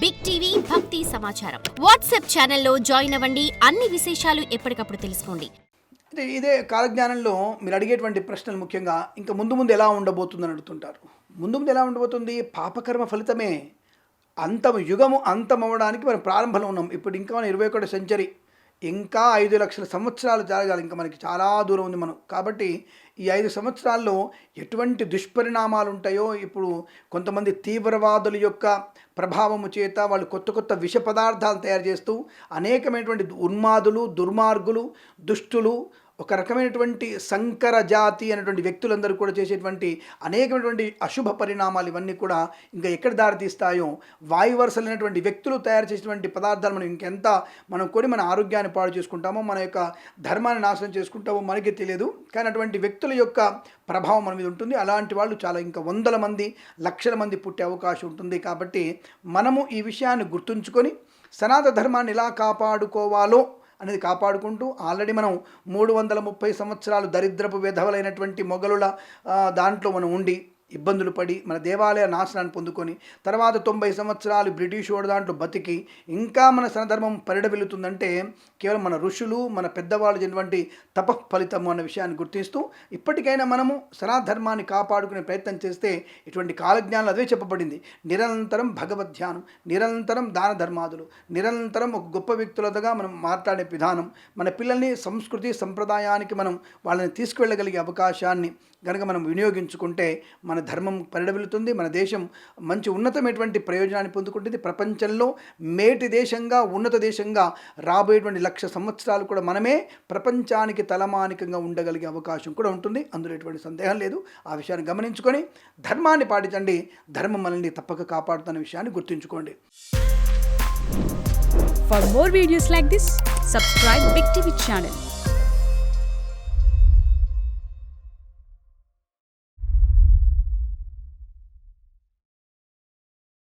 Big TV భక్తి సమాచారం WhatsApp ఛానల్లో జాయిన్ అవ్వండి. అన్ని విశేషాలు ఎప్పటికప్పుడు తెలుసుకోండి. ఇదే కాలజ్ఞానంలో మీరు అడిగేటువంటి ప్రశ్నలు ముఖ్యంగా ఇంకా ముందు ముందు ఎలా ఉండబోతుందని అడుగుతుంటారు. ముందు ఎలా ఉండబోతుంది? పాపకర్మ ఫలితమే యుగము అంతమవడానికి మనం ప్రారంభంలో ఉన్నాం. ఇప్పుడు ఇంకా మన 21వ సెంచరీ, ఇంకా 5 లక్షల సంవత్సరాలు జరగాలి. ఇంకా మనకి చాలా దూరం ఉంది మనం. కాబట్టి ఈ 5 సంవత్సరాల్లో ఎటువంటి దుష్పరిణామాలు ఉంటాయో, ఇప్పుడు కొంతమంది తీవ్రవాదుల యొక్క ప్రభావము చేత వాళ్ళు కొత్త కొత్త విష పదార్థాలు తయారు చేస్తూ అనేకమైనటువంటి ఉన్మాదులు, దుర్మార్గులు, దుష్టులు, ఒక రకమైనటువంటి సంకర జాతి అనేటువంటి వ్యక్తులందరూ కూడా చేసేటువంటి అనేకమైనటువంటి అశుభ పరిణామాలు ఇవన్నీ కూడా ఇంకా ఎక్కడ దారితీస్తాయో, వాయువరసలైనటువంటి వ్యక్తులు తయారు చేసినటువంటి పదార్థాలు మనం కొని మన ఆరోగ్యాన్ని పాడు చేసుకుంటామో, మన యొక్క ధర్మాన్ని నాశనం చేసుకుంటామో మనకి తెలియదు. కానీ అటువంటి వ్యక్తుల యొక్క ప్రభావం మన మీద ఉంటుంది. అలాంటి వాళ్ళు చాలా ఇంకా వందల మంది, లక్షల మంది పుట్టే అవకాశం ఉంటుంది. కాబట్టి మనము ఈ విషయాన్ని గుర్తుంచుకొని సనాతన ధర్మాన్ని ఎలా కాపాడుకోవాలో అనేది కాపాడుకుంటూ, ఆల్రెడీ మనం 330 సంవత్సరాలు దరిద్రపు విధవలైనటువంటి మొఘలుల దాంట్లో మనం ఉండి ఇబ్బందులు పడి మన దేవాలయ నాశనాన్ని పొందుకొని, తర్వాత 90 సంవత్సరాలు బ్రిటిష్ వాడు దాంట్లో బతికి ఇంకా మన సనధర్మం పరిడవిల్లుతుందంటే కేవలం మన ఋషులు, మన పెద్దవాళ్ళు చేసినటువంటి తపఃఫలితము అన్న విషయాన్ని గుర్తిస్తూ ఇప్పటికైనా మనము సనాధర్మాన్ని కాపాడుకునే ప్రయత్నం చేస్తే ఇటువంటి కాలజ్ఞానాలు అదే చెప్పబడింది. నిరంతరం భగవద్ధ్యానం, నిరంతరం దాన ధర్మాదులు, నిరంతరం ఒక గొప్ప వ్యక్తులతోగా మనం మాట్లాడే విధానం, మన పిల్లల్ని సంస్కృతి సంప్రదాయానికి మనం వాళ్ళని తీసుకువెళ్ళగలిగే అవకాశాన్ని కనుక మనం వినియోగించుకుంటే మన ధర్మం పరిడవిల్లుతుంది. మన దేశం మంచి ఉన్నతమైనటువంటి ప్రయోజనాన్ని పొందుకుంటుంది. ప్రపంచంలో మేటి దేశంగా, ఉన్నత దేశంగా రాబోయేటువంటి 1,00,000 సంవత్సరాలు కూడా మనమే ప్రపంచానికి తలమానికంగా ఉండగలిగే అవకాశం కూడా ఉంటుంది. అందులో ఎటువంటి సందేహం లేదు. ఆ విషయాన్ని గమనించుకొని ధర్మాన్ని పాటించండి. ధర్మం మనల్ని తప్పక కాపాడుతున్న విషయాన్ని గుర్తుంచుకోండి. For more videos like this, subscribe Big TV channel.